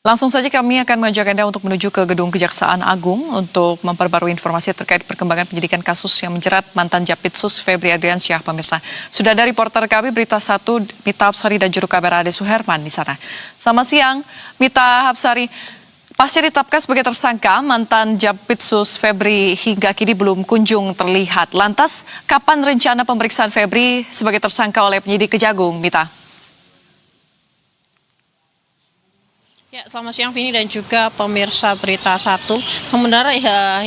Langsung saja kami akan mengajak Anda untuk menuju ke Gedung Kejaksaan Agung untuk memperbarui informasi terkait perkembangan penyidikan kasus yang menjerat mantan Japitsus Febri Adriansyah, pemirsa. Sudah ada reporter kami Berita 1, Mita Hapsari dan juru kamera Ade Suherman di sana. Selamat siang, Mita Hapsari. Pasca ditetapkan sebagai tersangka, mantan Japitsus Febri hingga kini belum kunjung terlihat. Lantas, kapan rencana pemeriksaan Febri sebagai tersangka oleh penyidik Kejagung, Mita? Ya, selamat siang Vini dan juga pemirsa Berita 1. Benar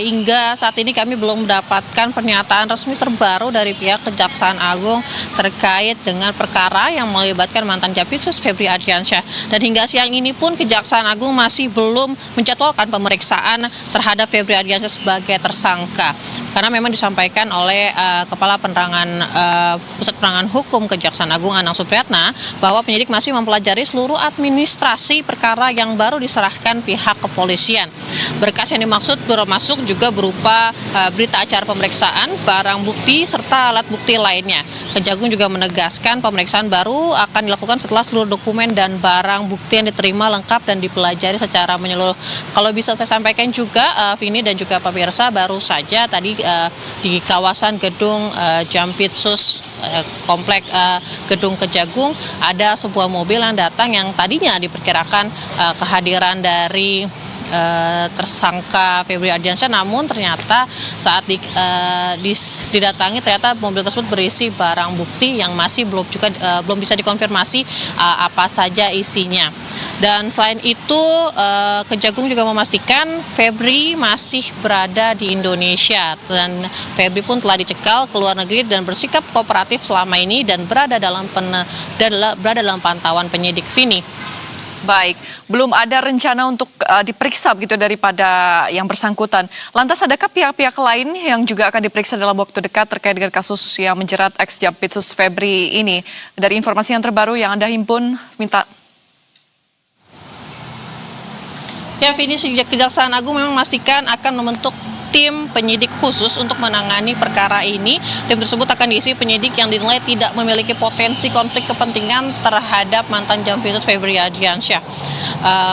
hingga saat ini kami belum mendapatkan pernyataan resmi terbaru dari pihak Kejaksaan Agung terkait dengan perkara yang melibatkan mantan Japitsus Febri Adriansyah. Dan hingga siang ini pun Kejaksaan Agung masih belum menjadwalkan pemeriksaan terhadap Febri Adriansyah sebagai tersangka. Karena memang disampaikan oleh Kepala Pusat Penerangan Hukum Kejaksaan Agung Anang Supriyatna bahwa penyidik masih mempelajari seluruh administrasi perkara yang baru diserahkan pihak kepolisian. Berkas yang dimaksud termasuk juga berupa berita acara pemeriksaan, barang bukti, serta alat bukti lainnya. Kejagung juga menegaskan pemeriksaan baru akan dilakukan setelah seluruh dokumen dan barang bukti yang diterima lengkap dan dipelajari secara menyeluruh. Kalau bisa saya sampaikan juga, Vini dan juga pemirsa, baru saja tadi di kawasan gedung Jampitsus komplek gedung Kejagung ada sebuah mobil yang datang yang tadinya diperkirakan kehadiran dari tersangka Febri Adriansyah, namun ternyata saat didatangi ternyata mobil tersebut berisi barang bukti yang masih belum bisa dikonfirmasi apa saja isinya. Dan selain itu Kejagung juga memastikan Febri masih berada di Indonesia dan Febri pun telah dicekal ke luar negeri dan bersikap kooperatif selama ini dan berada dalam pantauan penyidik. Vini. Baik, belum ada rencana untuk diperiksa begitu daripada yang bersangkutan. Lantas adakah pihak-pihak lain yang juga akan diperiksa dalam waktu dekat terkait dengan kasus yang menjerat ex-Japitsus Febri ini? Dari informasi yang terbaru yang Anda himpun, minta. Ya, Vini, Kejaksaan Agung memang memastikan akan membentuk tim penyidik khusus untuk menangani perkara ini. Tim tersebut akan diisi penyidik yang dinilai tidak memiliki potensi konflik kepentingan terhadap mantan Japitsus Febri Adriansyah.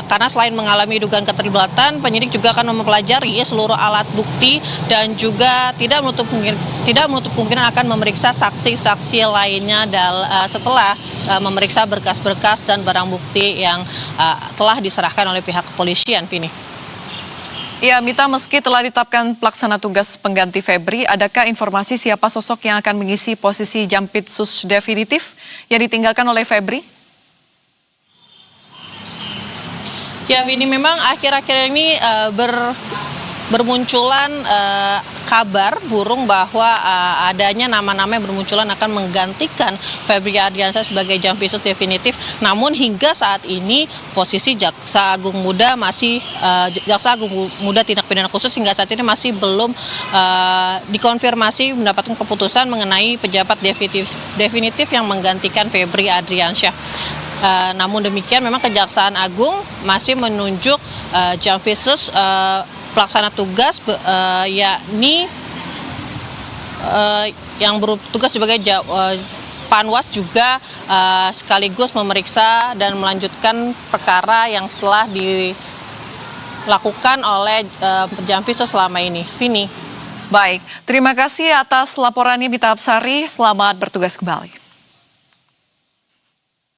Karena selain mengalami dugaan keterlibatan, penyidik juga akan mempelajari seluruh alat bukti dan juga tidak menutup kemungkinan akan memeriksa saksi-saksi lainnya setelah memeriksa berkas-berkas dan barang bukti yang telah diserahkan oleh pihak kepolisian, Vini. Ya, Mita, meski telah ditetapkan pelaksana tugas pengganti Febri, adakah informasi siapa sosok yang akan mengisi posisi Jampitsus definitif yang ditinggalkan oleh Febri? Ya, Vini, memang akhir-akhir ini bermunculan kabar burung bahwa adanya nama-nama yang bermunculan akan menggantikan Febri Adriansyah sebagai Jampitsus definitif. Namun hingga saat ini posisi Jaksa Agung Muda Tindak Pidana Khusus hingga saat ini masih belum dikonfirmasi mendapatkan keputusan mengenai pejabat definitif yang menggantikan Febri Adriansyah. Namun demikian memang Kejaksaan Agung masih menunjuk Jampitsus pelaksana tugas yakni yang bertugas sebagai Panwas juga sekaligus memeriksa dan melanjutkan perkara yang telah dilakukan oleh Jampitsus selama ini. Vini. Baik, terima kasih atas laporannya Mita Hapsari. Selamat bertugas kembali.